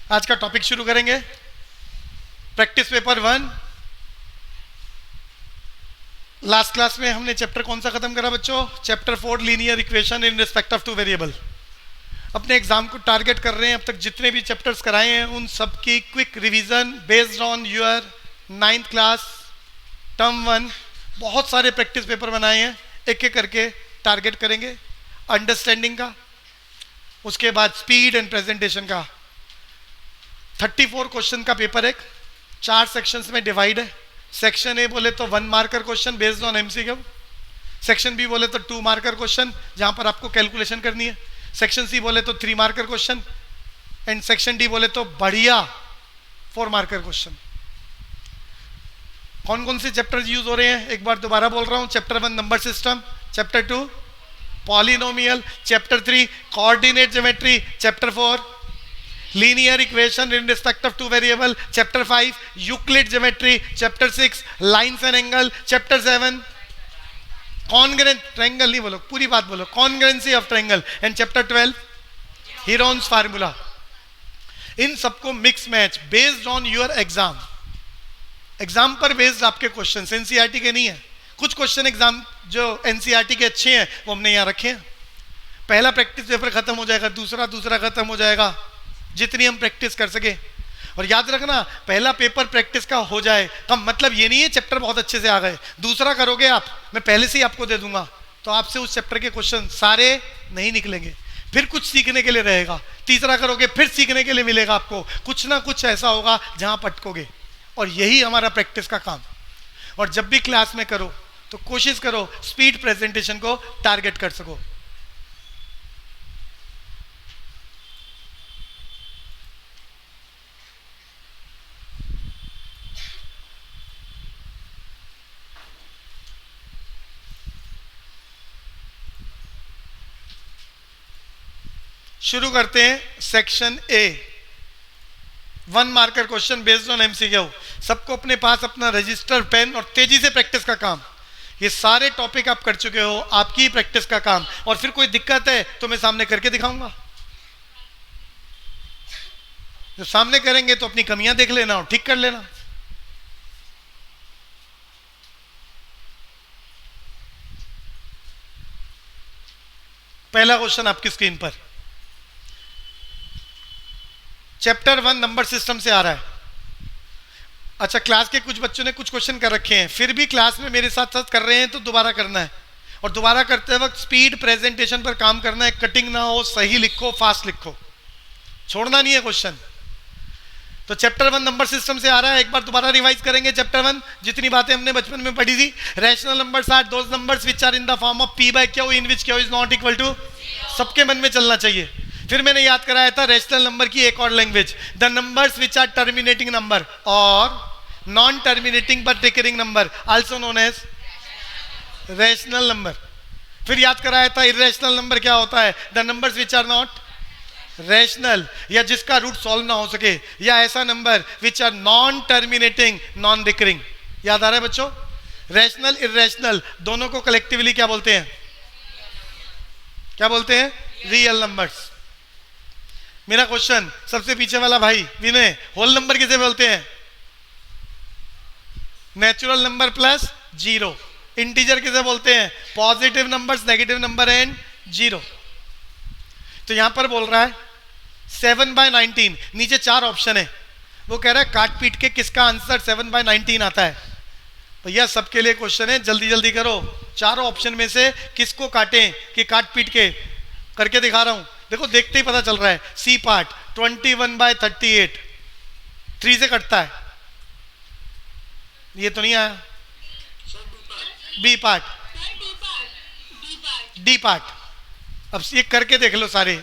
आज का टॉपिक शुरू करेंगे। Practice paper 1। लास्ट क्लास में हमने चैप्टर कौन सा खत्म करा बच्चों? Chapter 4 linear equation in respect of two variable. अपने एग्जाम को टारगेट कर रहे हैं। अब तक जितने भी चैप्टर्स कराए हैं उन सब की quick revision based on your 9th class term 1। बहुत सारे प्रैक्टिस पेपर बनाए हैं, एक एक करके टारगेट करेंगे। अंडरस्टैंडिंग का, उसके बाद स्पीड एंड प्रेजेंटेशन का। 34 क्वेश्चन का पेपर है, 4 सेक्शंस में डिवाइड है। सेक्शन ए बोले तो 1 marker question based on MCQ. Section B बोले तो 2 मार्कर क्वेश्चन जहां पर आपको कैलकुलेशन करनी है। सेक्शन सी बोले तो 3 marker question and section D बोले तो बढ़िया 4 मार्कर क्वेश्चन। कौन कौन से चैप्टर यूज हो रहे हैं एक बार दोबारा बोल रहा हूं। Chapter 1 number system, chapter 2 polynomial, chapter 3 coordinate geometry, chapter 4 linear equation in respect of two variable, chapter 5 Euclid geometry, chapter 6 lines and angle, chapter 7 congruent triangle, नहीं बोलो पूरी बात बोलो, congruency of triangle, and chapter 12 Heron's formula. इन सबको mix match based on your exam. Exam पर based आपके question, NCERT के नहीं है। कुछ क्वेश्चन एग्जाम जो एनसीईआरटी के अच्छे हैं वो हमने यहाँ रखे हैं। पहला प्रैक्टिस पेपर खत्म हो जाएगा, दूसरा खत्म हो जाएगा, जितनी हम प्रैक्टिस कर सके। और याद रखना, पहला पेपर प्रैक्टिस का हो जाए का मतलब ये नहीं है चैप्टर बहुत अच्छे से आ गए। दूसरा करोगे आप, मैं पहले से ही आपको दे दूंगा, तो आपसे उस चैप्टर के क्वेश्चन सारे नहीं निकलेंगे, फिर कुछ सीखने के लिए रहेगा। तीसरा करोगे फिर सीखने के लिए मिलेगा आपको, कुछ ना कुछ ऐसा होगा जहां पटकोगे। और यही हमारा प्रैक्टिस का काम। और जब भी क्लास में करो तो कोशिश करो स्पीड प्रेजेंटेशन को टारगेट कर सको। शुरू करते हैं section A, 1 marker question based on MCQ. सबको अपने पास अपना रजिस्टर पेन और तेजी से प्रैक्टिस का काम। ये सारे टॉपिक आप कर चुके हो, आपकी ही प्रैक्टिस का काम। और फिर कोई दिक्कत है तो मैं सामने करके दिखाऊंगा। जब सामने करेंगे तो अपनी कमियां देख लेना और ठीक कर लेना। पहला क्वेश्चन आपकी स्क्रीन पर चैप्टर 1 नंबर सिस्टम से आ रहा है। अच्छा, क्लास के कुछ बच्चों ने कुछ क्वेश्चन कर रखे हैं, फिर भी क्लास में मेरे साथ साथ कर रहे हैं तो दोबारा करना है। और दोबारा करते वक्त स्पीड प्रेजेंटेशन पर काम करना है, कटिंग ना हो, सही लिखो, फास्ट लिखो, छोड़ना नहीं है क्वेश्चन। तो चैप्टर 1 नंबर सिस्टम से आ रहा है, एक बार दोबारा रिवाइज करेंगे चैप्टर 1, जितनी बातें हमने बचपन में पढ़ी थी। Rational numbers are those numbers which are in the form of p by q in which q is not equal to. सबके मन में चलना चाहिए। फिर मैंने याद कराया था रैशनल नंबर की एक और language, the numbers which are terminating number और non terminating but recurring number also known as rational number. फिर याद कराया था इर्रेशनल नंबर क्या होता है, the numbers which are not rational, या जिसका रूट सॉल्व ना हो सके, या ऐसा number which are non terminating non recurring. याद आ रहा है बच्चों? रैशनल इर्रेशनल दोनों को कलेक्टिवली क्या बोलते हैं? क्या बोलते हैं? Real numbers. मेरा क्वेश्चन, सबसे पीछे वाला भाई विनय, होल नंबर किसे बोलते हैं? Natural number plus zero. Integer किसे बोलते हैं? Positive numbers, negative number and zero. तो यहां पर बोल रहा है 7/19, नीचे 4 ऑप्शन है। वो कह रहा है काट पीट के किसका आंसर 7/19 आता है। भैया सबके लिए क्वेश्चन है, जल्दी जल्दी करो। चारों ऑप्शन में से किसको काटें कि काट पीट के करके दिखा रहा हूं। देखो देखते ही पता चल रहा है। सी पार्ट 21/38 3 से कटता है, ये तो नहीं आया। B part, D part. अब ये करके देख लो सारे।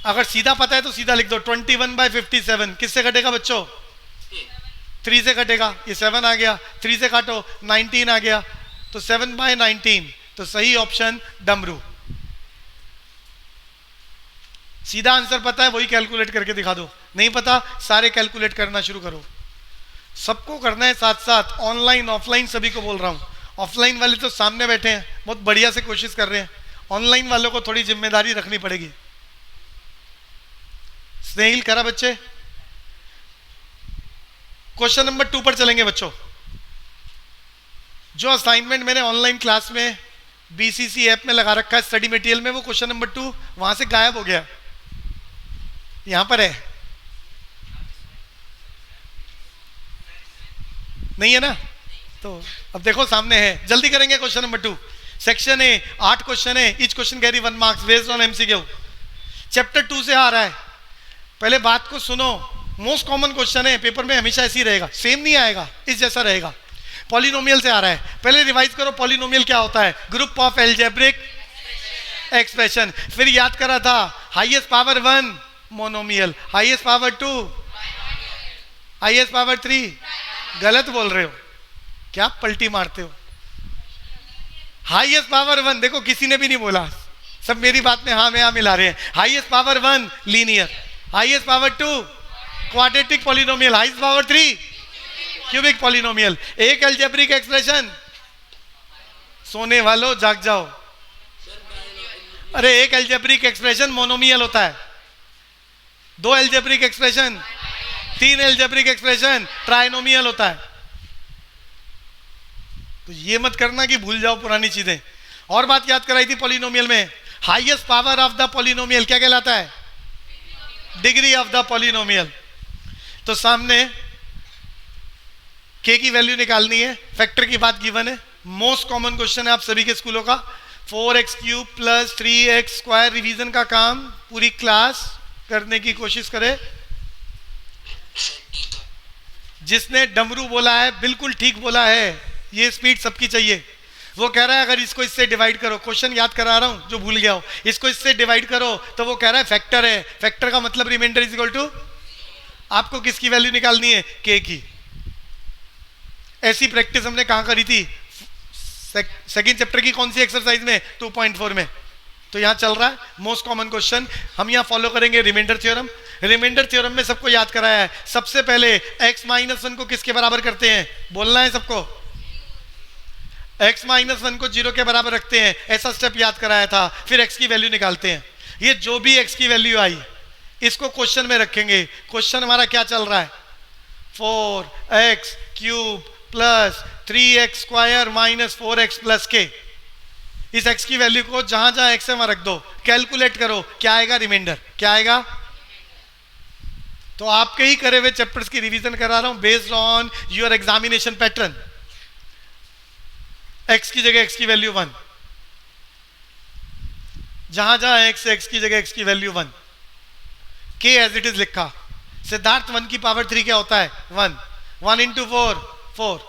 अगर सीधा पता है तो सीधा लिख दो। 21/57 किससे कटेगा बच्चों? 3 से कटेगा। ये 7 आ गया, 3 से काटो 19 आ गया, तो 7/19। तो सही ऑप्शन डमरू। सीधा आंसर पता है वही कैलकुलेट करके दिखा दो, नहीं पता सारे कैलकुलेट करना शुरू करो। सबको करना है साथ साथ, ऑनलाइन ऑफलाइन सभी को बोल रहा हूं। ऑफलाइन वाले तो सामने बैठे हैं, बहुत बढ़िया से कोशिश कर रहे हैं। ऑनलाइन वालों को थोड़ी जिम्मेदारी रखनी पड़ेगी। स्नेहिल करा बच्चे? क्वेश्चन नंबर 2 पर चलेंगे बच्चों। जो असाइनमेंट मैंने ऑनलाइन क्लास में बीसीसी ऐप में लगा रखा है स्टडी मटेरियल में, वो क्वेश्चन नंबर 2 वहां से गायब हो गया, यहां पर है नहीं है ना? तो अब देखो सामने है, जल्दी करेंगे। Question number 2 section A, 8 question है, each question carry 1 marks based on MCQ. Chapter 2 से आ रहा है। पहले बात को सुनो, मोस्ट कॉमन क्वेश्चन है, पेपर में हमेशा ऐसे ही रहेगा, सेम नहीं आएगा, इस जैसा रहेगा। पॉलिनोमियल से आ रहा है, पहले रिवाइज करो पॉलिनोमियल क्या होता है। Group of algebraic expression. फिर याद करा था highest power 1 monomial, highest power 2, highest power 3। गलत बोल रहे हो, क्या पलटी मारते हो? हाईएस्ट पावर 1, देखो किसी ने भी नहीं बोला, सब मेरी बात में हाँ में हाँ मिला रहे हैं। Highest power 1 linear, highest power 2 quadratic polynomial, highest power 3 cubic polynomial. एक अलजेब्रिक एक्सप्रेशन, सोने वालों जाग जाओ। अरे एक अलजेब्रिक एक्सप्रेशन मोनोमियल होता है, 2 algebraic expression, 3 algebraic expression trinomial होता है। तो ये मत करना कि भूल जाओ पुरानी चीजें। और बात याद कराई थी पॉलिनोमियल में, highest power of the polynomial क्या कहलाता है? Degree of the polynomial. तो सामने के की वैल्यू निकालनी है, फैक्टर की बात गिवन है। मोस्ट कॉमन क्वेश्चन है आप सभी के स्कूलों का। 4x³ + 3x² रिवीजन का काम पूरी क्लास करने की कोशिश करे। जिसने डमरू बोला है बिल्कुल ठीक बोला है, ये स्पीड सबकी चाहिए। वो कह रहा है अगर इसको इससे डिवाइड करो, क्वेश्चन याद करा रहा हूं जो भूल गया हो, इसको इससे डिवाइड करो, तो वो कह रहा है फैक्टर है, फैक्टर का मतलब रिमाइंडर इज इक्वल टू, आपको किसकी वैल्यू निकालनी है? के की। ऐसी प्रैक्टिस हमने कहां करी थी? सेकंड चैप्टर की कौन सी एक्सरसाइज में? 2.4 में। तो यहां चल रहा है मोस्ट कॉमन क्वेश्चन, हम यहां फॉलो करेंगे रिमाइंडर थ्योरम। रिमाइंडर थ्योरम में सबको याद कराया है, सबसे पहले x-1 को किसके बराबर करते हैं? बोलना है सबको, x-1 को 0 के बराबर रखते हैं, ऐसा स्टेप याद कराया था। फिर x की वैल्यू निकालते हैं। ये जो भी x की वैल्यू आई इसको क्वेश्चन में रखेंगे। क्वेश्चन हमारा क्या चल रहा है? 4x³ + 3x² - 4x + k। इस x की वैल्यू को जहां जहां x है वहां रख दो, कैलकुलेट करो, क्या आएगा? रिमाइंडर। क्या आएगा? तो आपके ही करे हुए चैप्टर्स की रिवीजन करा रहा हूं based on your examination pattern. x की जगह x की वैल्यू 1, जहां जहां x की जगह x की value 1, k as it is लिखा। सिद्धार्थ 1 की पावर 3 क्या होता है? 1, 1 × 4 4।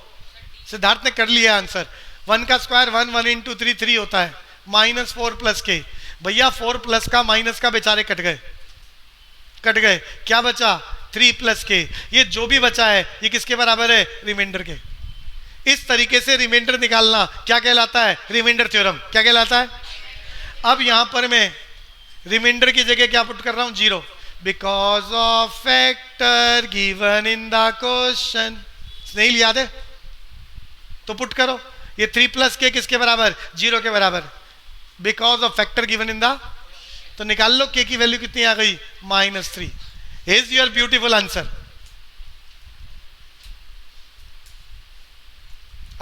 सिद्धार्थ ने कर लिया आंसर। 1 का स्क्वायर 1, 1 × 3 3 होता है, -4 + k। भैया 4 प्लस का माइनस का बेचारे कट गए, कट गए, क्या बचा? 3 + k। ये जो भी बचा है ये किसके बराबर है? रिमाइंडर के। इस तरीके से रिमाइंडर निकालना क्या कहलाता है? Remainder theorem. क्या कहलाता है? अब यहां पर मैं रिमाइंडर की जगह क्या पुट कर रहा हूं? 0, because of factor given in the question. Snehil याद है? तो पुट करो, ये 3 + k किसके बराबर? 0 के बराबर, because of factor given in the. तो निकाल लो k की वैल्यू कितनी आ गई? -3 is your beautiful answer.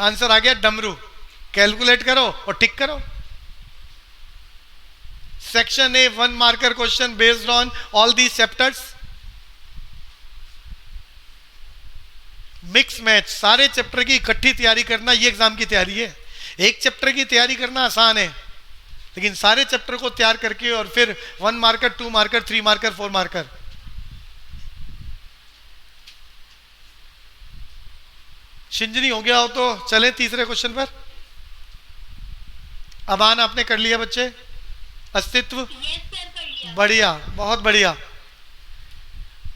Answer आ गया डमरू। कैलकुलेट करो और टिक करो। Section A 1 marker question based on all these chapters. Mix match, सारे चैप्टर की इकट्ठी तैयारी करना ये एग्जाम की तैयारी है। एक चैप्टर की तैयारी करना आसान है, लेकिन सारे चैप्टर को तैयार करके और फिर 1 marker, 2 marker, 3 marker, 4 marker. Shinjini हो गया हो तो चले तीसरे क्वेश्चन पर। अबान आपने कर लिया बच्चे? अस्तित्व? बढ़िया, बहुत बढ़िया।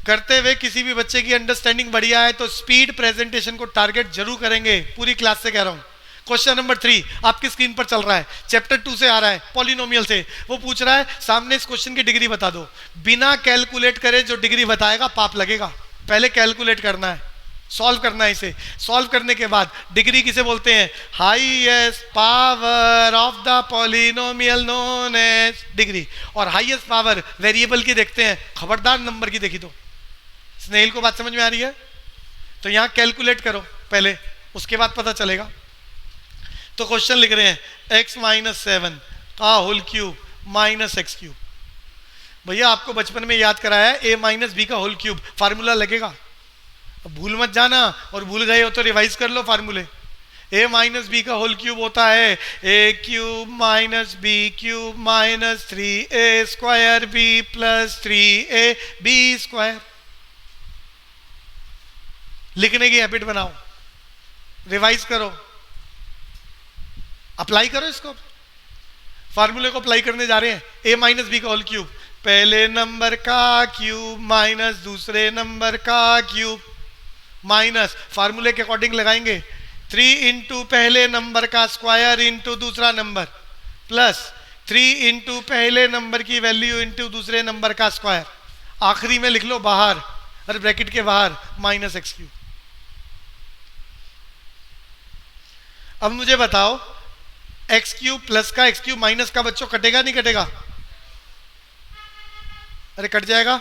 करते हुए किसी भी बच्चे की अंडरस्टैंडिंग बढ़िया है तो स्पीड प्रेजेंटेशन को टारगेट जरूर करेंगे, पूरी क्लास से कह रहा हूं। क्वेश्चन नंबर 3 आपकी स्क्रीन पर चल रहा है, चैप्टर 2 से आ रहा है, पॉलिनोमियल से। वो पूछ रहा है सामने इस क्वेश्चन की डिग्री बता दो। बिना कैलकुलेट करे जो डिग्री बताएगा पाप लगेगा, पहले कैलकुलेट करना है। सॉल्व करना है इसे। सॉल्व करने के बाद डिग्री किसे बोलते हैं? Highest power of the polynomial known as degree. और हाईएस्ट पावर वेरिएबल की देखते हैं, खबरदार नंबर की देखी तो। स्नेहिल को बात समझ में आ रही है? तो यहां कैलकुलेट करो पहले, उसके बाद पता चलेगा। तो क्वेश्चन लिख रहे हैं x माइनस 7 का whole cube minus x cube. भैया आपको बचपन में याद कराया है a माइनस बी का होल क्यूब, फार्मूला लगेगा। अब भूल मत जाना, और भूल गए हो तो रिवाइज कर लो फार्मूले। a माइनस बी का होल क्यूब होता है a cube minus b cube minus 3a square b plus 3a b square. लिखने की हैबिट बनाओ, रिवाइज करो, अप्लाई करो इसको। फार्मूले को अप्लाई करने जा रहे हैं। a माइनस बी का होल क्यूब, पहले नंबर का क्यूब माइनस दूसरे नंबर का क्यूब माइनस, फार्मूले के अकॉर्डिंग लगाएंगे 3 इंटू पहले नंबर का स्क्वायर इंटू दूसरा नंबर प्लस 3 इंटू पहले नंबर की वैल्यू इंटू दूसरे नंबर का स्क्वायर। आखिरी में लिख लो बाहर, अरे ब्रैकेट के बाहर माइनस एक्स क्यूब। अब मुझे बताओ एक्स क्यूब प्लस का एक्स क्यूब माइनस का बच्चों कटेगा नहीं कटेगा? अरे कट जाएगा।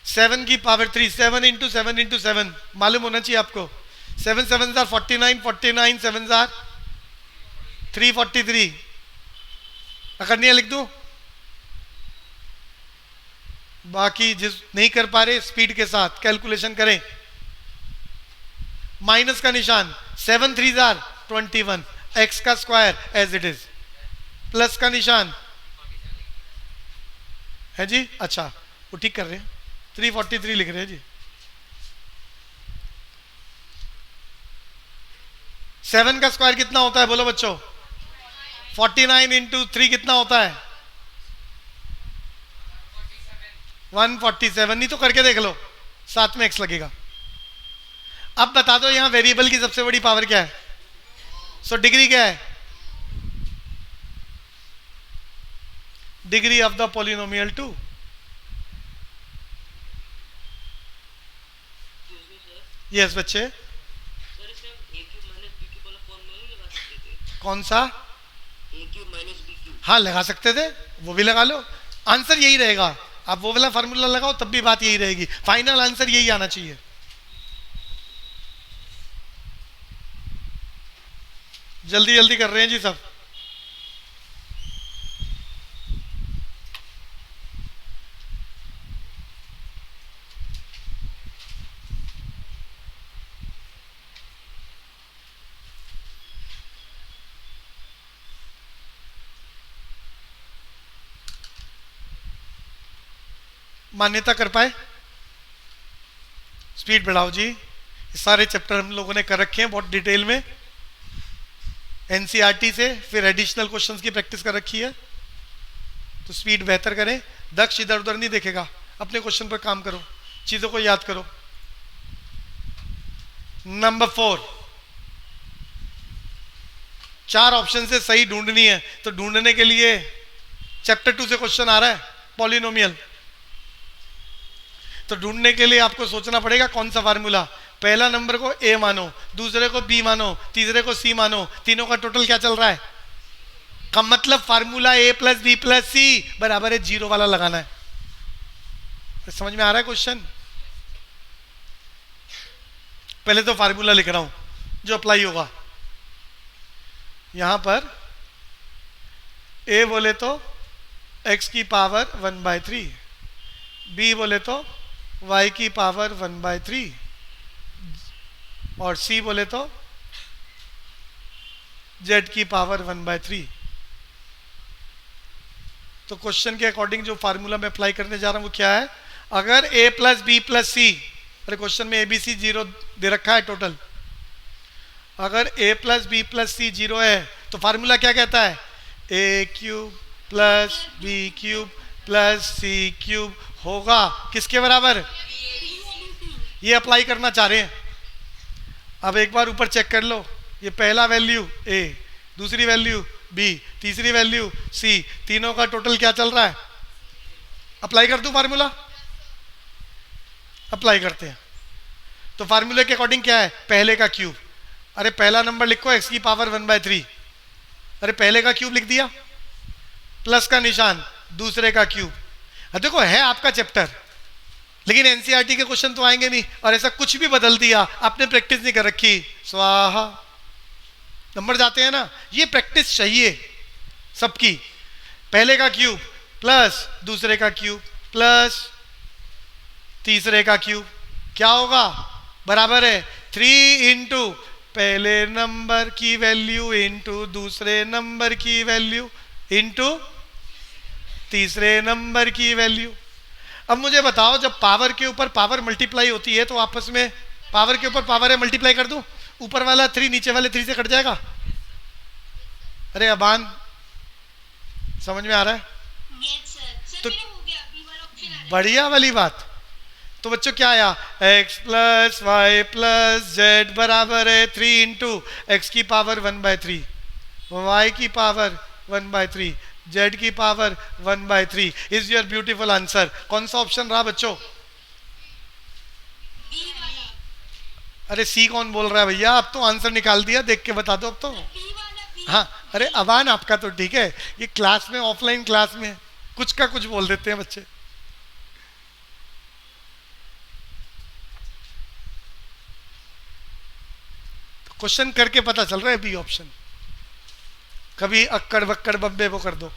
7 की पावर 3, 7 इंटू 7 इंटू 7 मालूम होना चाहिए आपको। 7 7 जार 49, 49 7 जार 343। अगर नहीं लिख दूं, बाकी जिस नहीं कर पा रहे स्पीड के साथ कैलकुलेशन करें। माइनस का निशान 7 3 जार 21, एक्स का square as it is, plus का निशान है जी। अच्छा वो ठीक कर रहे हैं, 343 लिख रहे हैं जी। 7 का स्क्वायर कितना होता है बोलो बच्चों? 49 इंटू 3 कितना होता है? 147। नहीं तो करके देख लो, साथ में एक्स लगेगा। अब बता दो यहां वेरिएबल की सबसे बड़ी पावर क्या है? सो डिग्री क्या है? Degree of the polynomial 2। Yes बच्चे, कौन सा? हाँ लगा सकते थे, वो भी लगा लो, आंसर यही रहेगा। आप वो वाला फार्मूला लगाओ तब भी बात यही रहेगी, फाइनल आंसर यही आना चाहिए। जल्दी जल्दी कर रहे हैं जी सब। मान्यता कर पाए? स्पीड बढ़ाओ जी। सारे चैप्टर हम लोगों ने कर रखे हैं बहुत डिटेल में, एनसीईआरटी से, फिर एडिशनल क्वेश्चंस की प्रैक्टिस कर रखी है, तो स्पीड बेहतर करें। दक्ष इधर उधर नहीं देखेगा, अपने क्वेश्चन पर काम करो, चीजों को याद करो। नंबर 4, 4 ऑप्शन से सही ढूंढनी है, तो ढूंढने के लिए चैप्टर 2 से क्वेश्चन आ रहा है पॉलिनोमियल। तो ढूंढने के लिए आपको सोचना पड़ेगा कौन सा फार्मूला। पहला नंबर को ए मानो, दूसरे को बी मानो, तीसरे को सी मानो, तीनों का टोटल क्या चल रहा है? का मतलब फार्मूला ए प्लस बी प्लस सी बराबर है 0 वाला लगाना है। तो समझ में आ रहा है क्वेश्चन? पहले तो फार्मूला लिख रहा हूं जो अप्लाई होगा। यहां पर ए बोले तो x की पावर 1/3, बी बोले तो y की पावर 1/3 और c बोले तो z की पावर 1/3। तो क्वेश्चन के अकॉर्डिंग जो फार्मूला मैं अप्लाई करने जा रहा हूं वो क्या है? अगर a प्लस बी प्लस सी, अरे क्वेश्चन में ABC 0 दे रखा है टोटल, अगर a plus b plus c 0 है तो फार्मूला क्या कहता है? a cube plus b cube plus c cube होगा किसके बराबर? ये अप्लाई करना चाह रहे हैं। अब एक बार ऊपर चेक कर लो, ये पहला वैल्यू a, दूसरी वैल्यू b, तीसरी वैल्यू c, तीनों का टोटल क्या चल रहा है? अप्लाई कर दूं फार्मूला? अप्लाई करते हैं। तो फार्मूले के अकॉर्डिंग क्या है, पहले का क्यूब। अरे पहला नंबर लिखो x की पावर 1/3, अरे पहले का क्यूब लिख दिया, प्लस का निशान, दूसरे का क्यूब। देखो है आपका चैप्टर, लेकिन एनसीईआरटी के क्वेश्चन तो आएंगे नहीं, और ऐसा कुछ भी बदल दिया, आपने प्रैक्टिस नहीं कर रखी, स्वाहा, नंबर जाते हैं ना। ये प्रैक्टिस चाहिए सबकी। पहले का क्यूब प्लस दूसरे का क्यूब प्लस तीसरे का क्यूब, क्या होगा, बराबर है 3 इंटू पहले नंबर की वैल्यू इंटू दूसरे नंबर की वैल्यू इंटू तीसरे नंबर की वैल्यू। अब मुझे बताओ, जब पावर के ऊपर पावर मल्टीप्लाई होती है तो आपस में पावर के ऊपर पावर है मल्टीप्लाई कर दूं, ऊपर वाला 3 नीचे वाले 3 से कट जाएगा। अरे अबान समझ में आ रहा है? तो बढ़िया वाली बात। तो बच्चों क्या आया, x plus y plus z बराबर है 3 इंटू एक्स की पावर 1/3, y की पावर 1/3, z की power 1/3 is your beautiful answer. कौन सा ऑप्शन रहा बच्चों? अरे सी कौन बोल रहा है भैया, अब तो आंसर निकाल दिया, देख के बता दो अब तो। हाँ अरे अबान आपका तो ठीक है, ये क्लास में ऑफलाइन क्लास में कुछ का कुछ बोल देते हैं बच्चे। क्वेश्चन करके पता चल रहा है बी ऑप्शन, कभी अक्कड़ बक्कड़ बब्बे वो कर दो।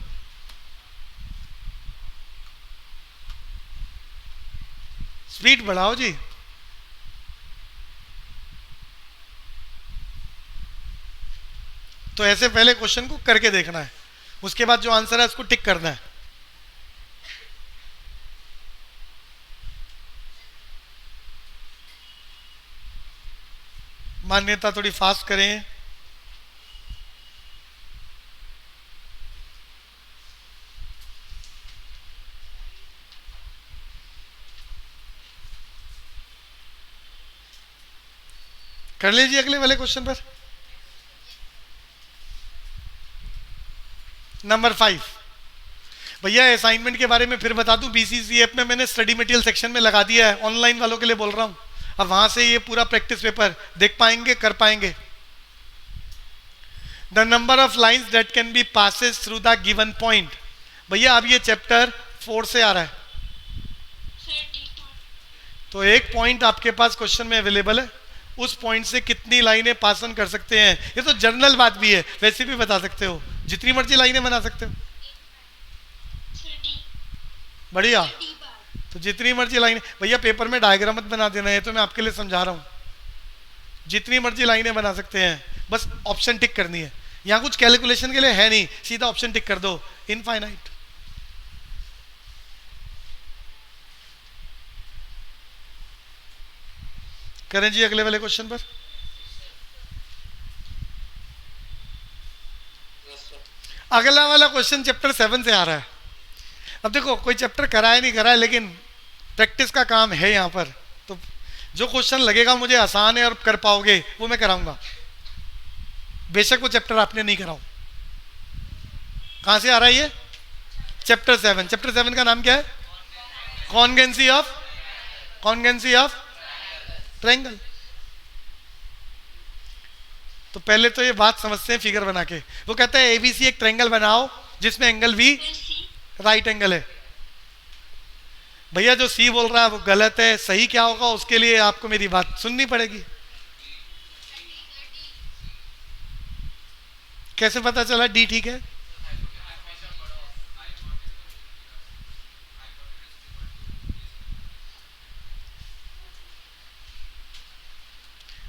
स्पीड बढ़ाओ जी। तो ऐसे पहले क्वेश्चन को करके देखना है, उसके बाद जो आंसर है उसको टिक करना है। मान्यता थोड़ी फास्ट करें। कर लीजिए अगले वाले क्वेश्चन पर। नंबर 5 भैया असाइनमेंट के बारे में फिर बता दूं, बीसीसीएफ में मैंने स्टडी मटेरियल सेक्शन में लगा दिया है, ऑनलाइन वालों के लिए बोल रहा हूं। अब वहां से ये पूरा प्रैक्टिस पेपर देख पाएंगे, कर पाएंगे। The number of lines that can be passes through the given point. भैया अब ये चैप्टर 4 से आ रहा है, तो एक पॉइंट आपके पास क्वेश्चन में अवेलेबल है, उस पॉइंट से कितनी लाइनें पास ऑन कर सकते हैं। ये तो जनरल बात भी है, वैसे भी बता सकते हो, जितनी मर्जी लाइनें बना सकते हो। बढ़िया, तो जितनी मर्जी लाइनें, भैया पेपर में डायग्राम मत बना देना है, तो मैं आपके लिए समझा रहा हूं। जितनी मर्जी लाइनें बना सकते हैं, बस ऑप्शन टिक करनी है। यहां कुछ कैलकुलेशन के लिए है नहीं, सीधा ऑप्शन टिक कर दो, इनफाइनाइट। करें जी अगले वाले क्वेश्चन पर। अगला वाला क्वेश्चन चैप्टर 7 से आ रहा है। अब देखो कोई चैप्टर कराया नहीं कराया, लेकिन प्रैक्टिस का काम है यहाँ पर, तो जो क्वेश्चन लगेगा मुझे आसान है और कर पाओगे वो मैं कराऊंगा, बेशक वो चैप्टर आपने नहीं कराओ। कहां से आ रहा है ये? चैप्टर 7। चैप्टर 7 का नाम क्या है? कॉन्गेंसी ऑफ ट्रायंगल। तो पहले तो ये बात समझते हैं फिगर बना के। वो कहता है एबीसी एक ट्रायंगल बनाओ जिसमें एंगल बी राइट एंगल है। भैया जो सी बोल रहा है वो गलत है, सही क्या होगा उसके लिए आपको मेरी बात सुननी पड़ेगी। कैसे पता चला डी ठीक है?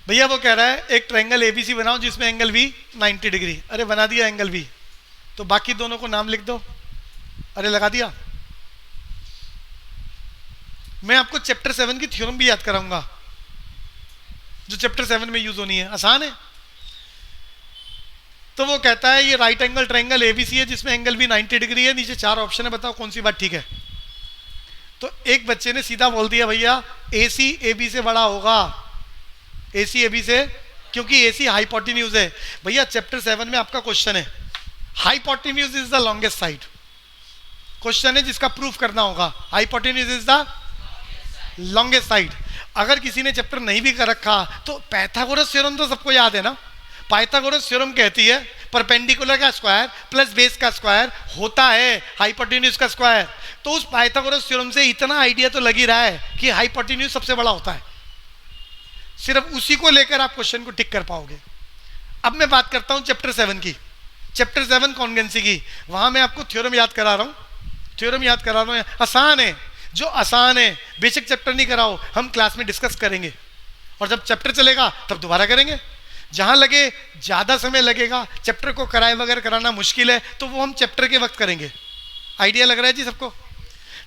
भैया वो कह रहा है एक ट्रायंगल एबीसी बनाओ जिसमें एंगल बी 90 डिग्री। अरे बना दिया एंगल बी, तो बाकी दोनों को नाम लिख दो। अरे लगा दिया। मैं आपको चैप्टर 7 की थ्योरम भी याद कराऊंगा जो चैप्टर 7 में यूज होनी है, आसान है। तो वो कहता है ये राइट एंगल ट्रायंगल एबीसी है जिसमें एंगल भी 90 डिग्री है। नीचे 4 ऑप्शन है, बताओ कौन सी बात ठीक है। तो एक बच्चे ने सीधा बोल दिया भैया एसी एबी से बड़ा होगा, एसी एबी से, क्योंकि एसी हाइपोटेन्यूज है। भैया चैप्टर 7 में आपका क्वेश्चन है hypotenuse is the longest side. Question है जिसका प्रूफ करना होगा hypotenuse is the longest side. अगर किसी ने चैप्टर नहीं भी कर रखा तो पाइथागोरस थ्योरम तो सबको याद है ना। पाइथागोरस थ्योरम कहती है परपेंडिकुलर का स्क्वायर प्लस बेस का स्क्वायर होता है हाइपोटेन्यूज का स्क्वायर। तो उस पाइथागोरस थ्योरम से इतना आइडिया तो लग ही रहा है कि हाइपोटेन्यूज सबसे बड़ा होता है। सिर्फ उसी को लेकर आप क्वेश्चन को टिक कर पाओगे। अब मैं बात करता हूं चैप्टर 7 की, चैप्टर 7 कॉन्गेंसी की। वहां मैं आपको थ्योरम याद करा रहा हूं, थ्योरम याद करा रहा हूं। आसान है, जो आसान है, बेसिक चैप्टर नहीं कराओ, हम क्लास में डिस्कस करेंगे और जब चैप्टर चलेगा तब दोबारा करेंगे। जहां लगे ज्यादा समय लगेगा, चैप्टर को कराए वगैरह कराना मुश्किल है, तो वो हम चैप्टर के वक्त करेंगे। आइडिया लग रहा है जी सबको?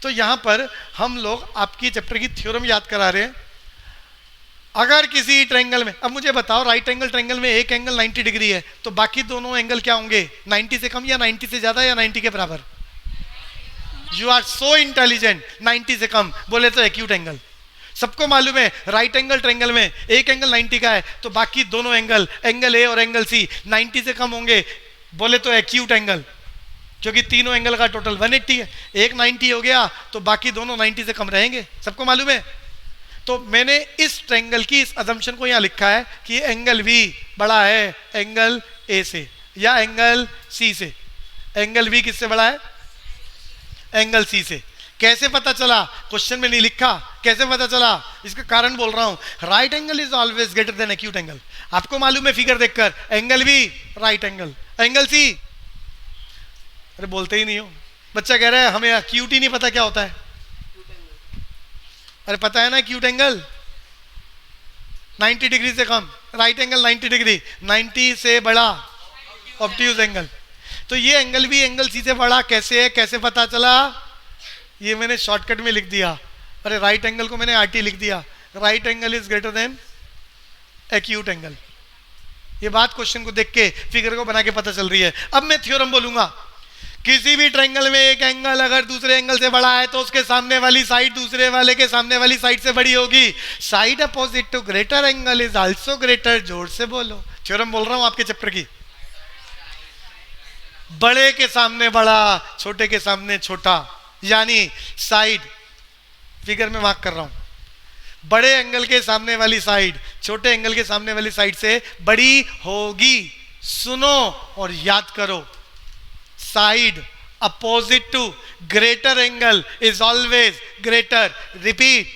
तो यहां पर हम लोग आपकी चैप्टर की थ्योरम याद करा रहे हैं। अगर किसी ट्रायंगल में, अब मुझे बताओ राइट एंगल ट्रायंगल में एक एंगल 90 डिग्री है तो बाकी दोनों एंगल क्या होंगे? 90 से कम या 90 से ज्यादा या 90 के बराबर? यू आर सो इंटेलिजेंट, 90 से कम बोले तो एक्यूट एंगल। सबको मालूम है राइट एंगल ट्रायंगल में एक एंगल 90 का है तो बाकी दोनों एंगल, एंगल ए और एंगल सी 90 से कम होंगे बोले तो एक्यूट एंगल, क्योंकि तीनों एंगल का टोटल 180 है। एक 90 हो गया तो बाकी दोनों 90 से कम रहेंगे, सबको मालूम है। तो मैंने इस ट्रायंगल की इस अजम्पशन को यहां लिखा है कि एंगल भी बड़ा है एंगल ए से या एंगल सी से। एंगल भी किससे बड़ा है? एंगल सी से। कैसे पता चला? क्वेश्चन में नहीं लिखा, कैसे पता चला? इसका कारण बोल रहा हूं। Right angle is always greater than acute angle. आपको मालूम है फिगर देखकर, एंगल भी राइट एंगल, एंगल सी। अरे बोलते ही नहीं हो, बच्चा कह रहा है हमें एक्यूट ही नहीं पता क्या होता है। अरे पता है ना एक्यूट एंगल 90 डिग्री से कम, राइट एंगल 90 डिग्री, 90 से बड़ा ऑब्ट्यूज एंगल। तो ये एंगल भी एंगल सी से बड़ा कैसे है, कैसे पता चला? ये मैंने शॉर्टकट में लिख दिया। अरे राइट एंगल को मैंने आरटी लिख दिया, right angle is greater than acute angle. ये बात क्वेश्चन को देख के फिगर को बना के पता चल रही है। अब मैं थ्योरम बोलूंगा। किसी भी ट्रायंगल में एक एंगल अगर दूसरे एंगल से बड़ा है तो उसके सामने वाली साइड दूसरे वाले के सामने वाली साइड से बड़ी होगी। Side opposite to greater angle is also greater. जोर से बोलो, थ्योरम बोल रहा हूं आपके चैप्टर की। बड़े के सामने बड़ा, छोटे के सामने छोटा, यानी साइड, फिगर में मार्क कर रहा हूं, बड़े एंगल के सामने वाली साइड छोटे एंगल के सामने वाली साइड से बड़ी होगी। सुनो और याद करो, side opposite to greater angle is always greater. Repeat,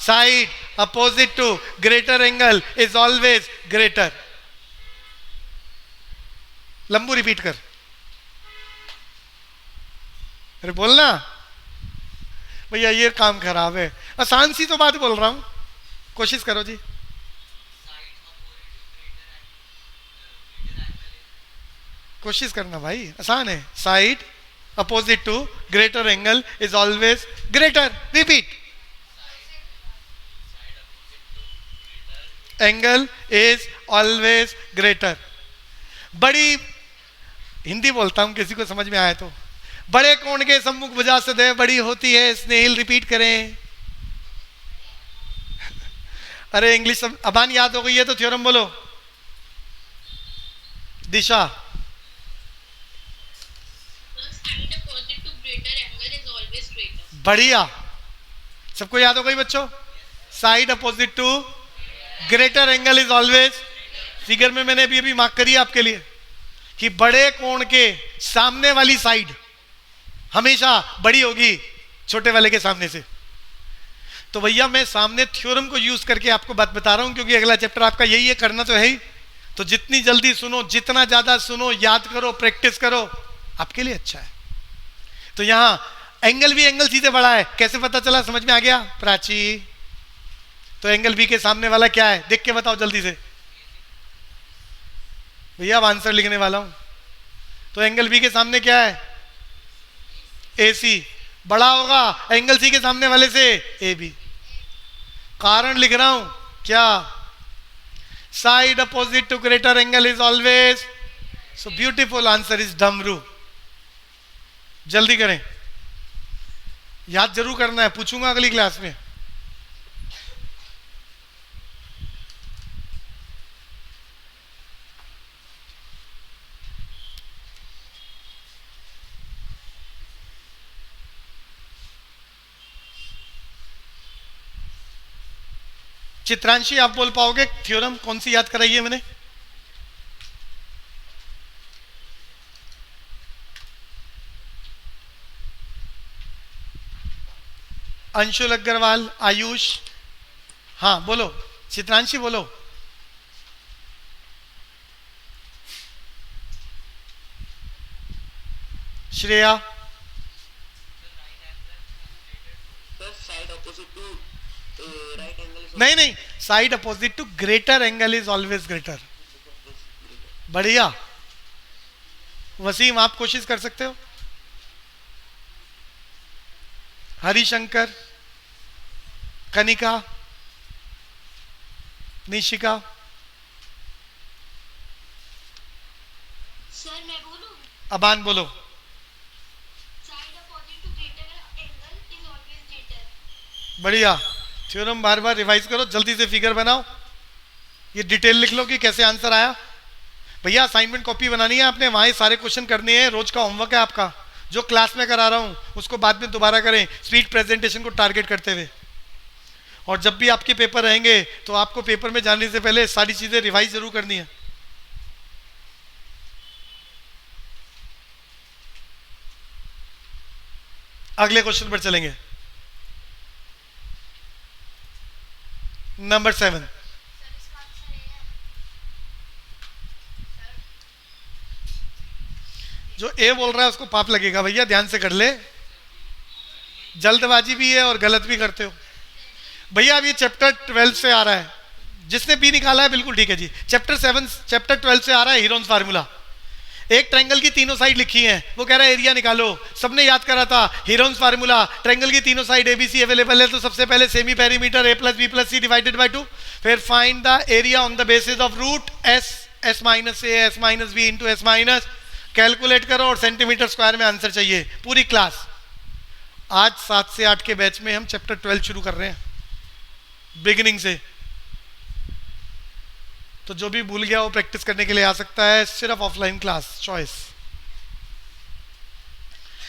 side opposite to greater angle is always greater. लंबू रिपीट कर, अरे बोलना भैया, ये काम खराब है। आसान सी तो बात बोल रहा हूं, कोशिश करो जी। कोशिश करना भाई, आसान है। Side opposite to greater angle is always greater. Repeat, angle is always greater. बड़ी, हिंदी बोलता हूं किसी को समझ में आए तो, बड़े कोण के सम्मुख भुजा सदैव बड़ी होती है। स्नेहिल रिपीट करें। अरे इंग्लिश अबान याद हो गई है तो थ्योरम बोलो। दिशा, बढ़िया, सबको याद हो गई बच्चों। Side opposite to greater angle is always. Figure में मैंने अभी अभी मार्क करी आपके लिए कि बड़े कोण के सामने वाली साइड हमेशा बड़ी होगी छोटे वाले के सामने से। तो भैया मैं सामने थ्योरम को यूज करके आपको बात बता रहा हूं, क्योंकि अगला चैप्टर आपका यही है, करना तो है ही। तो जितनी जल्दी सुनो, जितना ज्यादा सुनो, याद करो, प्रैक्टिस करो, आपके लिए अच्छा है। तो यहां एंगल भी एंगल सी से बड़ा है, कैसे पता चला? समझ में आ गया प्राची? तो एंगल बी के सामने वाला क्या है, देख के बताओ जल्दी से भैया, अब आंसर लिखने वाला हूं। तो एंगल बी के सामने क्या है? ए सी। बड़ा होगा एंगल सी के सामने वाले से ए बी। कारण लिख रहा हूं क्या? Side opposite to greater angle is always. So beautiful answer is डमरू। जल्दी करें, याद जरूर करना है, पूछूंगा अगली क्लास में। चित्रांशी आप बोल पाओगे थ्योरम कौन सी याद कराई है मैंने? अंशुल अग्रवाल, आयुष, हाँ बोलो, चित्रांशी बोलो। श्रेया, नहीं नहीं, side opposite to greater angle is always greater. बढ़िया। वसीम आप कोशिश कर सकते हो। हरिशंकर, कनिका, निशिका, सर मैं बोलूं? अबान बोलो। Side opposite to greater angle is always greater. बढ़िया। थ्योरम बार बार रिवाइज करो, जल्दी से फिगर बनाओ, ये डिटेल लिख लो कि कैसे आंसर आया। भैया असाइनमेंट कॉपी बनानी है आपने, वहाँ ये सारे क्वेश्चन करने हैं, रोज का होमवर्क है आपका। जो क्लास में करा रहा हूँ उसको बाद में दोबारा करें, स्पीड प्रेजेंटेशन को टारगेट करते हुए। और जब भी आपके पेपर रहेंगे तो आपको पेपर में जाने से पहले सारी चीजें रिवाइज जरूर करनी है। अगले क्वेश्चन पर चलेंगे। नंबर 7। जो ए बोल रहा है उसको पाप लगेगा भैया, ध्यान से कर ले, जल्दबाजी भी है और गलत भी करते हो। भैया अब ये चैप्टर 12 से आ रहा है, जिसने बी निकाला है बिल्कुल ठीक है जी। चैप्टर 12 से आ रहा है हीरोन्स फार्मूला। एक ट्रायंगल की तीनों साइड लिखी है, वो कह रहा है एरिया निकालो। सबने याद करा था हीरोन्स फार्मूला, ट्रायंगल की तीनों साइड एबीसी अवेलेबल है, तो सबसे पहले semi perimeter a plus b plus c divided by 2, फिर find the area on the basis of root s minus a s minus b into s minus, calculate करो और centimetre square में answer चाहिए पूरी क्लास। आज 7 से 8 के batch में हम चैप्टर 12 शुरू कर रहे हैं बिगिनिंग से, तो जो भी भूल गया वो प्रैक्टिस करने के लिए आ सकता है, सिर्फ ऑफलाइन क्लास चॉइस।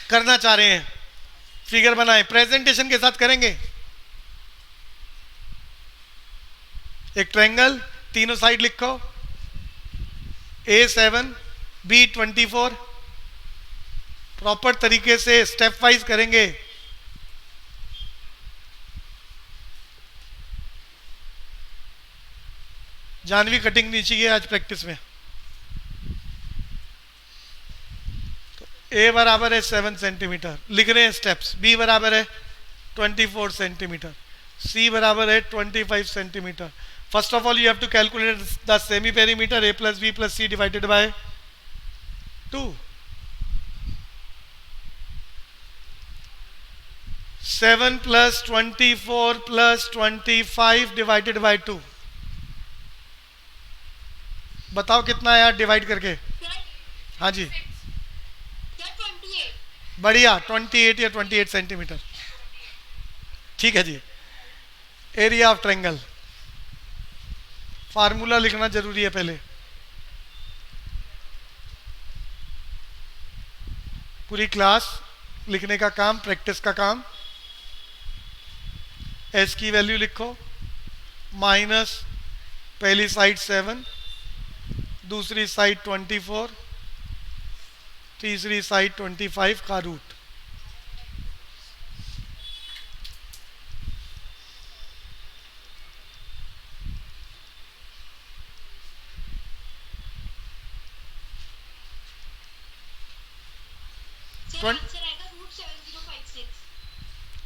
करना चाह रहे हैं फिगर बनाए, प्रेजेंटेशन के साथ करेंगे। एक ट्रायंगल, तीनों साइड लिखो, A7 B24, प्रॉपर तरीके से स्टेप वाइज करेंगे। जानवी कटिंग नहीं चाहिए आज प्रैक्टिस में। तो ए बराबर है 7 सेंटीमीटर, लिख रहे हैं स्टेप्स। बी बराबर है 24 सेंटीमीटर, सी बराबर है 25 centimetre. First of all you have to calculate the semi perimeter a plus b plus c divided by 2। 7 plus 24 plus 25 divided by 2, बताओ कितना आया डिवाइड करके? हाँ जी, बढ़िया, 28 या 28 सेंटीमीटर, ठीक है जी। एरिया ऑफ ट्रायंगल, फार्मूला लिखना जरूरी है पहले। पूरी क्लास लिखने का काम, प्रैक्टिस का काम। एस की वैल्यू लिखो, माइनस पहली साइड 7, दूसरी साइड 24, तीसरी साइड 25 का रूट।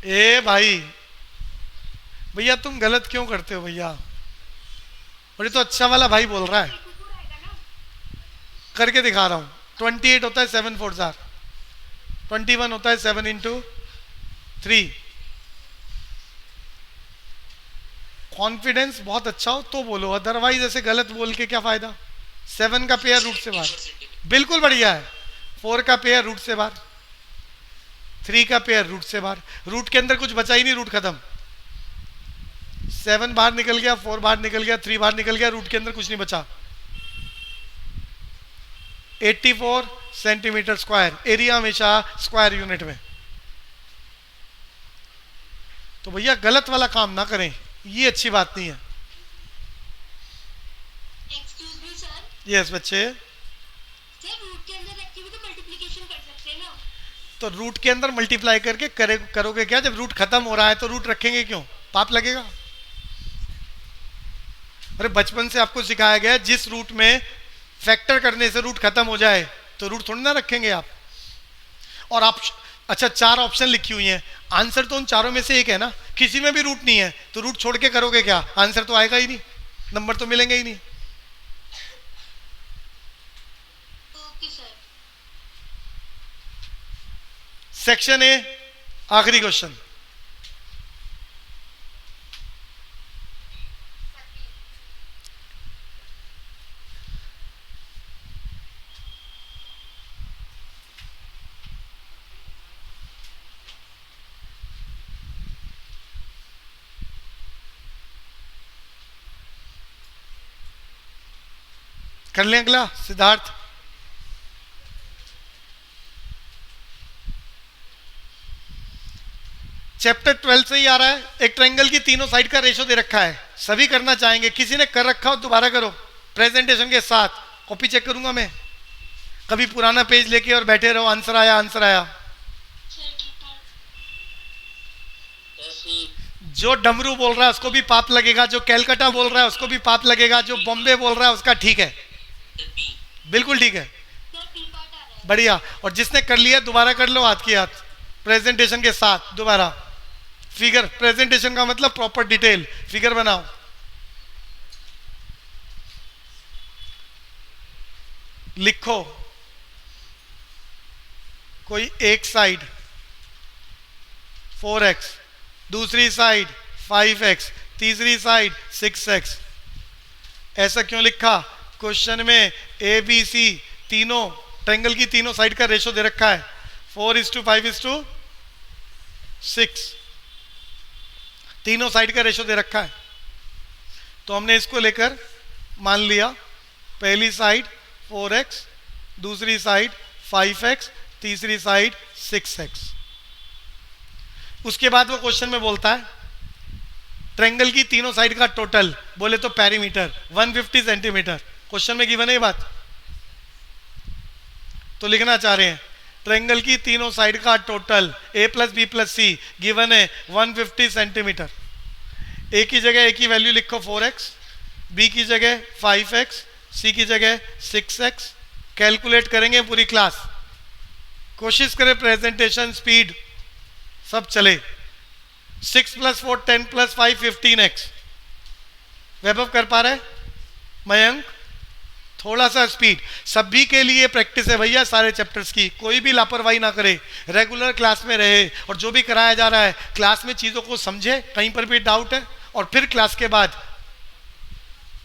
ए भाई, भैया तुम गलत क्यों करते हो भैया? और ये तो अच्छा वाला भाई बोल रहा है, करके दिखा रहा हूं। 28 होता है 7 4 जार, 21 होता है 7 इंटू 3। कॉन्फिडेंस बहुत अच्छा हो तो बोलो, अदरवाइज ऐसे गलत बोल के क्या फायदा। 7 का पेयर रूट से बाहर, बिल्कुल बढ़िया है। 4 का पेयर रूट से बाहर, 3 का पेयर रूट से बाहर, रूट के अंदर कुछ बचा ही नहीं, रूट खत्म। 7 बाहर निकल गया, 4 बाहर निकल गया, 3 बाहर निकल गया, रूट के अंदर कुछ नहीं बचा। 84 सेंटीमीटर स्क्वायर, एरिया हमेशा स्क्वायर यूनिट में। तो भैया गलत वाला काम ना करें, ये अच्छी बात नहीं है। यस बच्चे, सर रूट के अंदर रख के भी तो मल्टीप्लिकेशन कर सकते हैं ना। तो रूट के अंदर मल्टीप्लाई करके करोगे क्या? जब रूट खत्म हो रहा है तो रूट रखेंगे क्यों? पाप लगेगा। अरे बचपन से आपको सिखाया गया है जिस रूट में फैक्टर करने से रूट खत्म हो जाए तो रूट थोड़ी ना रखेंगे आप। और आप अच्छा 4 ऑप्शन लिखी हुई हैं, आंसर तो उन चारों में से एक है ना, किसी में भी रूट नहीं है तो रूट छोड़ के करोगे क्या? आंसर तो आएगा ही नहीं, नंबर तो मिलेंगे ही नहीं। Okay sir. सेक्शन ए, आखिरी क्वेश्चन। कर लें अगला, सिद्धार्थ। चैप्टर 12 से ही आ रहा है। एक ट्रायंगल की तीनों साइड का रेशो दे रखा है, सभी करना चाहेंगे। किसी ने कर रखा हो दोबारा करो प्रेजेंटेशन के साथ, कॉपी चेक करूंगा मैं। कभी पुराना पेज लेके और बैठे रहो, आंसर आया आंसर आया। जो डमरू बोल रहा है उसको भी पाप लगेगा, जो कैलकाटा बोल रहा है उसको भी पाप लगेगा, जो बॉम्बे बोल रहा है उसका ठीक है, बिल्कुल ठीक है, बढ़िया। और जिसने कर लिया दोबारा कर लो, हाथ की हाथ प्रेजेंटेशन के साथ दोबारा। फिगर, प्रेजेंटेशन का मतलब प्रॉपर डिटेल, फिगर बनाओ। लिखो कोई एक साइड 4x, दूसरी साइड 5x, तीसरी साइड 6x। ऐसा क्यों लिखा? क्वेश्चन में ए बी सी तीनों ट्रायंगल की तीनों साइड का रेशो दे रखा है 4:5:6, तीनों साइड का रेशो दे रखा है। तो हमने इसको लेकर मान लिया पहली साइड 4x, दूसरी साइड 5x, तीसरी साइड 6x। उसके बाद वो क्वेश्चन में बोलता है ट्रायंगल की तीनों साइड का टोटल, बोले तो पेरीमीटर 150 सेंटीमीटर। क्वेश्चन में गिवन है ये बात, तो लिखना चाह रहे हैं ट्रायंगल की तीनों साइड का total a + b + c given है 150 सेंटीमीटर। a की जगह a की वैल्यू लिखो 4x, b की जगह 5x, c की जगह 6x। कैलकुलेट करेंगे पूरी क्लास, कोशिश करें प्रेजेंटेशन स्पीड सब चले। 6 + 4 10 + 5 15x। वैभव कर पा रहे? मयंक थोड़ा सा स्पीड। सभी के लिए प्रैक्टिस है भैया, सारे चैप्टर्स की, कोई भी लापरवाही ना करे, रेगुलर क्लास में रहे और जो भी कराया जा रहा है क्लास में चीज़ों को समझे, कहीं पर भी डाउट है और फिर क्लास के बाद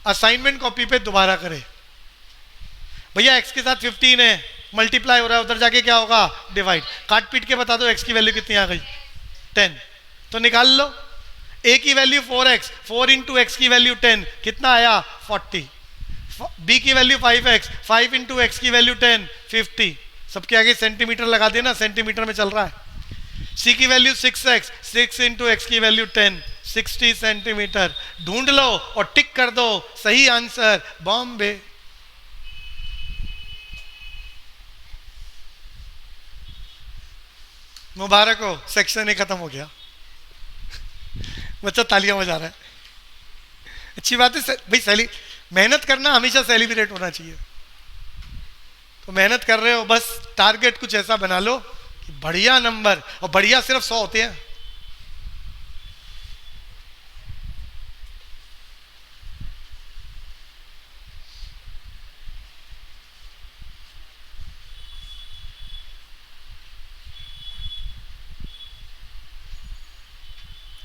असाइनमेंट कॉपी पे दोबारा करे। भैया x के साथ 15 है, मल्टीप्लाई हो रहा है, उधर जाके क्या होगा? डिवाइड। काट पीट के बता दो x की वैल्यू कितनी आ गई? 10। तो निकाल लो। a की वैल्यू 4x, 4 × x की वैल्यू 10, कितना आया? 40। b की वैल्यू 5x, 5 × x की वैल्यू 10, 50। सबके आगे सेंटीमीटर लगा देना, सेंटीमीटर में चल रहा है। c की वैल्यू 6x, 6 × x की वैल्यू 10, 60 सेंटीमीटर। ढूंढ लो और टिक कर दो, सही आंसर बॉम्बे। मुबारक हो, सेक्शन ए खत्म हो गया। बच्चा तालियां बजा रहा है, अच्छी बात है भाई। मेहनत करना हमेशा सेलिब्रेट होना चाहिए। तो मेहनत कर रहे हो, बस टारगेट कुछ ऐसा बना लो कि बढ़िया नंबर, और बढ़िया सिर्फ 100 होते हैं।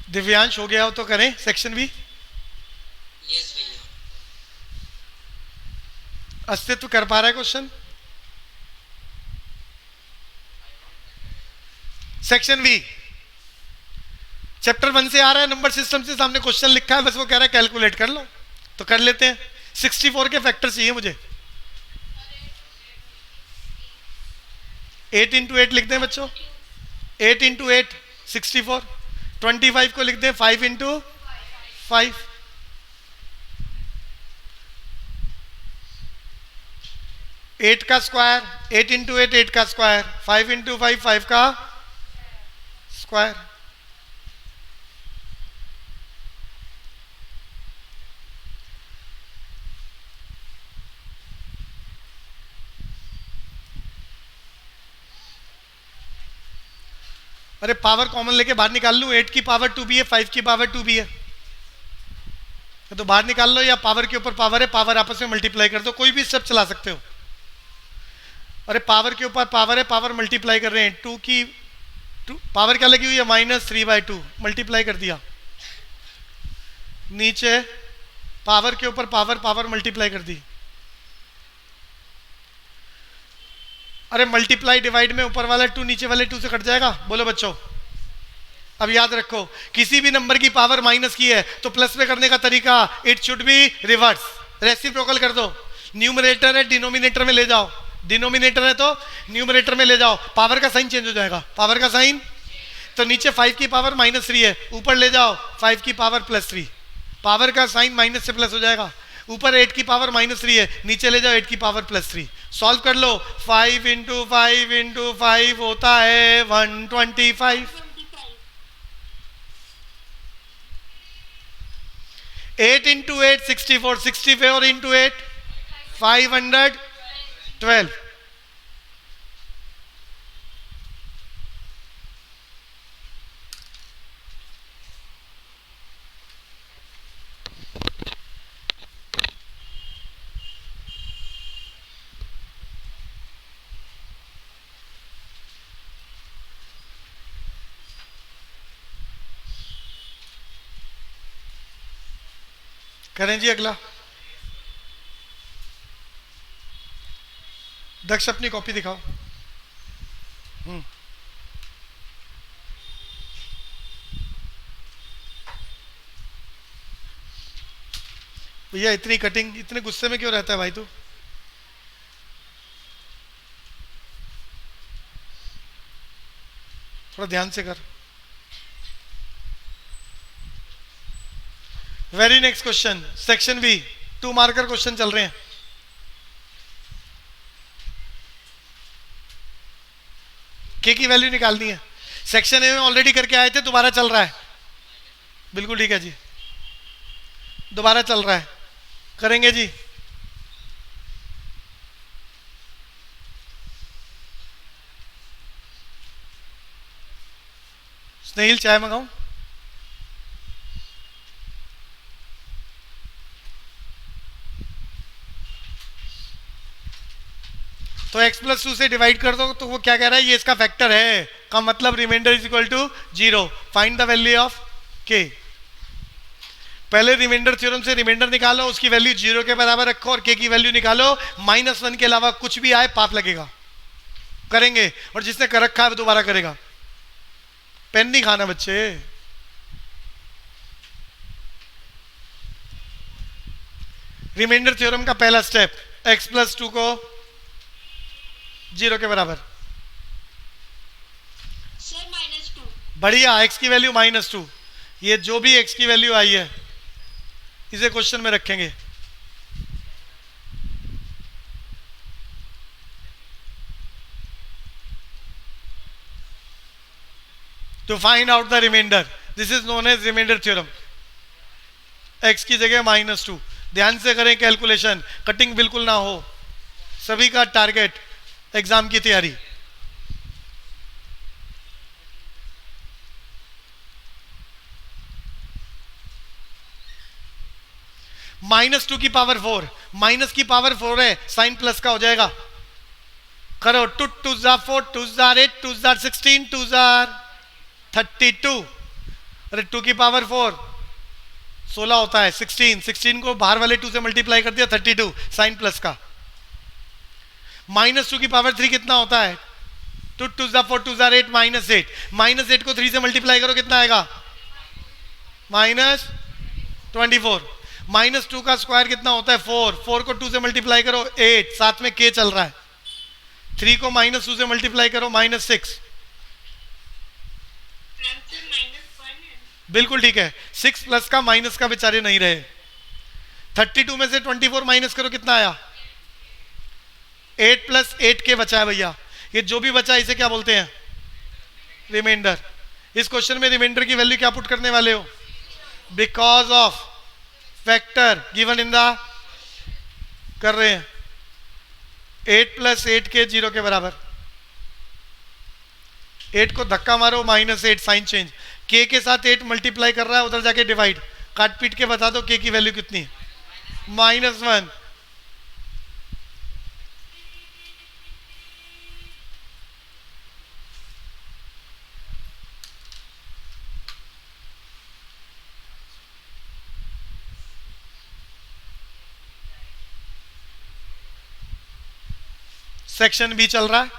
दिव्यांश हो गया हो तो करें सेक्शन बी। यस भैया। अस्तित्व कर पा रहा है क्वेश्चन? सेक्शन बी चैप्टर 1 से आ रहा है, नंबर सिस्टम से सामने क्वेश्चन लिखा है, बस वो कह रहा है कैलकुलेट कर लो। तो कर लेते हैं। 64 के फैक्टर चाहिए मुझे। 8 × 8 लिख दें बच्चों, 8 × 8 64। 25 को लिख दें 5 × 5। 8 का स्क्वायर, 8 इंटू 8 8 का स्क्वायर, 5 इंटू 5 5 का स्क्वायर। अरे पावर कॉमन लेके बाहर निकाल लूं, 8 की पावर 2 भी है, 5 की पावर 2 भी है, तो बाहर निकाल लो, या पावर के ऊपर पावर है, पावर आपस में मल्टीप्लाई कर दो, कोई भी स्टेप चला सकते हो। अरे पावर के ऊपर पावर है, पावर मल्टीप्लाई कर रहे हैं, 2 की पावर क्या लगी हुई है, -3/2, मल्टीप्लाई कर दिया। नीचे पावर के ऊपर पावर, पावर मल्टीप्लाई कर दी। अरे मल्टीप्लाई डिवाइड में ऊपर वाला 2 नीचे वाले 2 से कट जाएगा। बोलो बच्चों, अब याद रखो, किसी भी नंबर की पावर माइनस की है तो प्लस में करने का तरीका, it should be reverse, reciprocal कर दो। न्यूमरेटर है, डिनोमिनेटर में ले जाओ, डिनोमिनेटर है तो न्यूमरेटर में ले जाओ, पावर का साइन चेंज हो जाएगा, पावर का साइन। तो नीचे 5 की पावर -3 है, ऊपर ले जाओ 5 की पावर +3, पावर का साइन माइनस से प्लस हो जाएगा। ऊपर 8 की पावर -3 है, नीचे ले जाओ 8 की पावर +3, सॉल्व कर लो। 5 इंटू 5 इंटू 5 होता है 125। 8 इंटू 8 64, 64 इंटू 8 512। करें जी अगला। दक्ष अपनी कॉपी दिखाओ। भैया इतनी कटिंग, इतने गुस्से में क्यों रहता है भाई तू? थोड़ा ध्यान से कर। Very next question, section B, 2 marker question चल रहे हैं। के की वैल्यू निकालनी है। सेक्शन ए में ऑलरेडी करके आए थे, दोबारा चल रहा है। बिल्कुल ठीक है जी, दोबारा चल रहा है, करेंगे जी। स्नेहिल चाय मंगाऊं? तो x + 2 से डिवाइड कर दो, तो वो क्या कह रहा है, ये इसका फैक्टर है, का मतलब remainder is equal to 0। Find the value of k। पहले रिमाइंडर थ्योरम से रिमाइंडर निकालो, उसकी वैल्यू 0 के बराबर रखो, और k की वैल्यू निकालो। -1 के अलावा कुछ भी आए पाप लगेगा। करेंगे, और जिसने कर रखा है वो दोबारा करेगा। पेन नहीं खाना बच्चे। रिमाइंडर थ्योरम का पहला स्टेप, x + 2 को 0 के बराबर। सर -2। बढ़िया, x की वैल्यू -2। ये जो भी x की वैल्यू आई है इसे क्वेश्चन में रखेंगे। To find out the remainder, this is known as remainder theorem. x की जगह -2। ध्यान से करें कैलकुलेशन, कटिंग बिल्कुल ना हो। सभी का टारगेट एग्जाम की तैयारी। -2 की पावर 4, माइनस की पावर 4 है, साइन प्लस का हो जाएगा। करो, 2 2 4, 2 8, 2 16, 2 32। अरे 2 की पावर 4 16 होता है, 16 को बाहर वाले 2 से मल्टीप्लाई कर दिया, 32, साइन प्लस का। -2 की पावर 3 कितना होता है, 2 2 4, 2 8, -8। -8 को 3 से मल्टीप्लाई करो, कितना आएगा, -24। -2 का स्क्वायर कितना होता है, 4 को 2 से मल्टीप्लाई करो, 8, साथ में k चल रहा है। 3 को -2 से मल्टीप्लाई करो, -6। बिल्कुल ठीक है, 6 प्लस का माइनस का बेचारे नहीं रहे। 32 में से 24 माइनस करो, कितना आया, 8 प्लस 8 के बचा है भैया, ये जो भी बचा है इसे क्या बोलते हैं? रिमाइंडर। इस क्वेश्चन में रिमाइंडर की वैल्यू क्या पुट करने वाले हो? Because of factor given in the, कर रहे हैं 8 प्लस 8 के 0 के बराबर। 8 को धक्का मारो -8 साइन चेंज, के के साथ 8 मल्टीप्लाई कर रहा है, उधर जाके डिवाइड, काट पीट के बता दो के की वैल्यू कितनी है? -1। सेक्शन बी चल रहा है,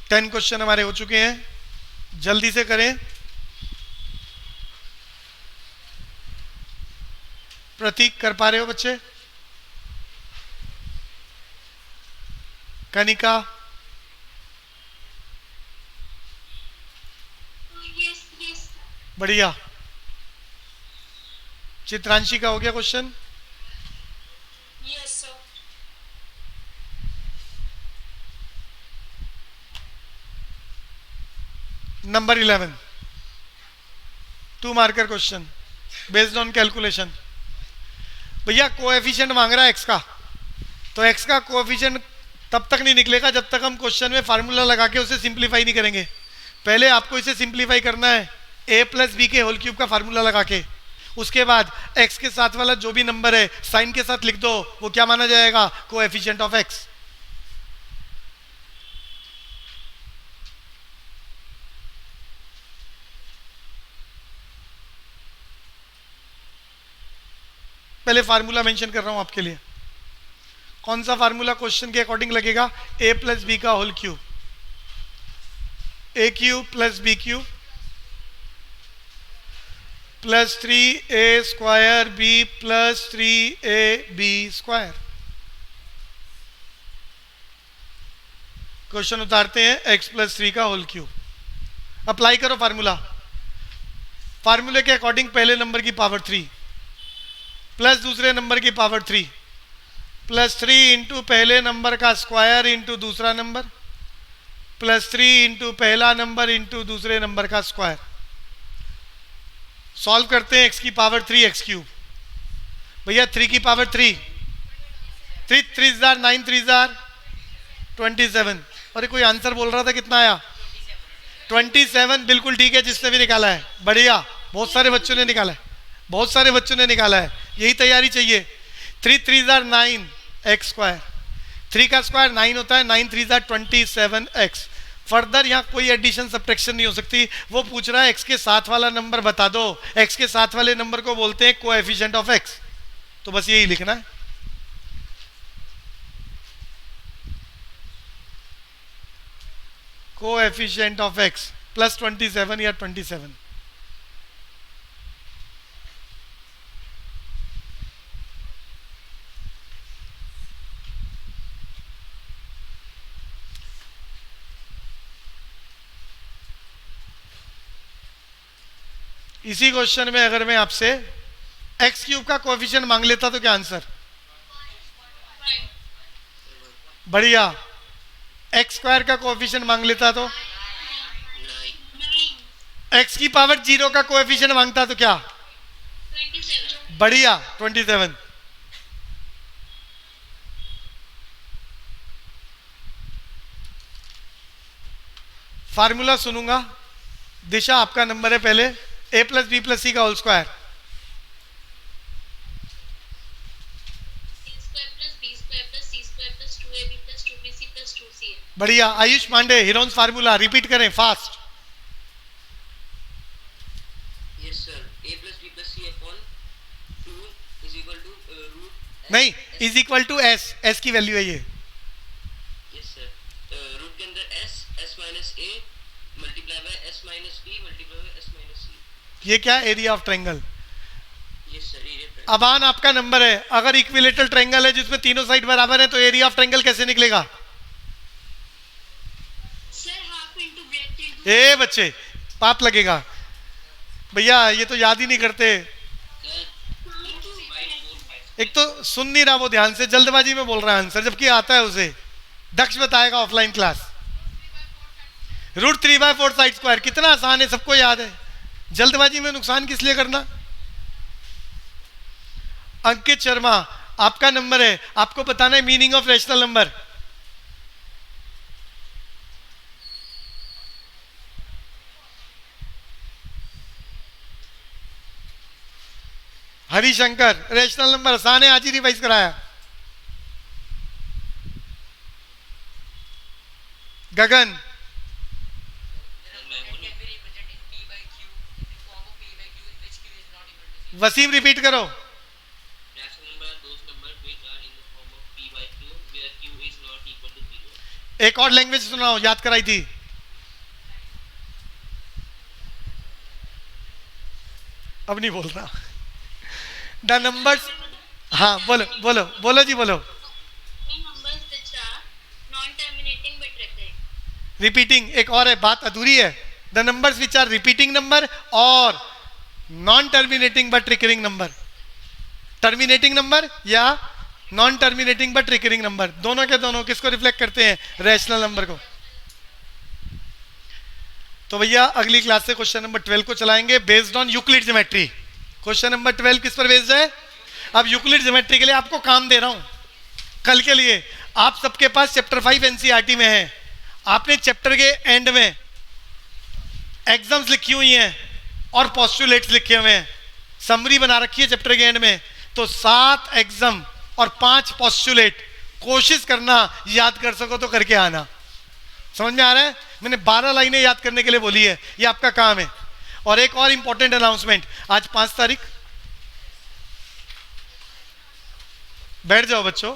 10 क्वेश्चन हमारे हो चुके हैं, जल्दी से करें। प्रतीक कर पा रहे हो बच्चे? कनिका? यस यस बढ़िया। चित्रांशी का हो गया question? Yes sir. Number 11, 2 marker question based on calculation. भैया कोएफिशिएंट मांग रहा है एक्स का, तो एक्स का कोएफिशिएंट तब तक नहीं निकलेगा जब तक हम क्वेश्चन में फार्मूला लगा के उसे सिंप्लीफाई नहीं करेंगे। पहले आपको इसे सिंप्लीफाई करना है a प्लस बी के होल क्यूब का फार्मूला लगा के, उसके बाद x के साथ वाला जो भी नंबर है साइन के साथ लिख दो, वो क्या माना जाएगा? Coefficient of x। पहले फार्मूला मेंशन कर रहा हूं आपके लिए। कौन सा फार्मूला क्वेश्चन के अकॉर्डिंग लगेगा? a प्लस बी का whole cube, a cube plus b cube plus 3a square b plus 3ab square. Question उतारते हैं x प्लस 3 का होल क्यूब। अप्लाई करो फार्मूला। फार्मूले के अकॉर्डिंग पहले नंबर की पावर 3 प्लस दूसरे नंबर की पावर 3 प्लस 3 इंटू पहले नंबर का स्क्वायर इंटू दूसरा नंबर प्लस 3 इंटू पहला नंबर इंटू दूसरे नंबर का स्क्वायर। सॉल्व करते हैं x की पावर 3 x क्यूब। भैया 3 की पावर 3, 3 जार 9, 3 जार 27। अरे कोई आंसर बोल रहा था, कितना आया? 27। बिल्कुल ठीक है, जिसने भी निकाला है बढ़िया, बहुत सारे बच्चों ने निकाला है, बहुत सारे बच्चों ने निकाला है, यही तैयारी चाहिए। 3 जार 9 एक्स स्क्वायर, 3 का स्क्वायर 9 होता है, 9 3 जार 27 एक्स। फर्दर यहाँ कोई एडिशन सब्ट्रैक्शन नहीं हो सकती। वो पूछ रहा है एक्स के साथ वाला नंबर बता दो, एक्स के साथ वाले नंबर को बोलते हैं कोएफिशिएंट ऑफ एक्स, तो बस यही लिखना है। कोएफिशिएंट ऑफ एक्स प्लस 27 या 27। इसी क्वेश्चन में अगर मैं आपसे एक्स क्यूब का कोएफिशिएंट मांग लेता तो क्या आंसर? बढ़िया। एक्स स्क्वायर का कोएफिशिएंट मांग लेता तो? एक्स की पावर 0 का कोएफिशिएंट मांगता तो क्या? 27। बढ़िया, 27। फार्मूला सुनूंगा। दिशा आपका नंबर है पहले, a plus b plus c का होल स्क्वायर। बढ़िया। Ayush Pandey, Heron's formula repeat करें fast. Yes sir. A plus B plus C upon 2 is equal to root. नहीं, is equal to s, s की वैल्यू है ये। Yes sir. रूट के अंदर s minus a multiply by s minus b multiply by s minus c. ये क्या? Area of triangle. Yes sir. area triangle. Aban आपका नंबर है, अगर इक्विलेटरल ट्रायंगल है जिसमें तीनों साइड बराबर है तो एरिया ऑफ ट्रायंगल कैसे निकलेगा? Sir half into breadth into ए बच्चे, पाप लगेगा भैया, ये तो याद ही नहीं करते। Sir, 2 by 4 5. एक तो सुन नहीं रहा वो ध्यान से, जल्दबाजी में बोल रहा है आंसर, जबकि आता है उसे। दक्ष बताएगा ऑफलाइन क्लास। √3/4 साइड स्क्वायर, कितना आसान है, सबको याद है। जल्दबाजी में नुकसान किस लिए करना। अंकित शर्मा, आपका नंबर है, आपको बताना है meaning of rational number. Harishankar, rational number आसान है, आज ही रिवाइज कराया। गगन, वसीम रिपीट करो। Rational number are those numbers which are in the form of p/q where q is not equal to 0. एक और लैंग्वेज सुनाओ, याद कराई थी। अब नहीं बोल रहा। द नंबर्स, हाँ बोलो बोलो बोलो जी बोलो। numbers which are non-terminating but recurring. Repeating, एक और है, बात अधूरी है। The numbers which are repeating number और non terminating but recurring number. Terminating number या non terminating but recurring number, दोनों के दोनों किसको रिफ्लेक्ट करते हैं, रैशनल नंबर को। तो भैया अगली क्लास से क्वेश्चन नंबर 12 को चलाएंगे based on Euclid geometry. Question number 12 किस पर बेस्ड है। अब यूक्लिड ज्योमेट्री के लिए आपको काम दे रहा हूं कल के लिए। आप सबके पास चैप्टर 5 एनसीईआरटी में है, आपने चैप्टर के एंड में एग्जाम्स लिखी हुई हैं और पोस्टुलेट्स लिखे हुए हैं, समरी बना रखी है चैप्टर के एंड में। तो 7 एग्जाम और 5 पोस्टुलेट कोशिश करना याद कर सको तो करके आना। समझ में आ रहा है। मैंने 12 लाइनें याद करने के लिए बोली है, ये आपका काम है। और एक और इंपॉर्टेंट अनाउंसमेंट, आज 5 तारीख, बैठ जाओ बच्चों।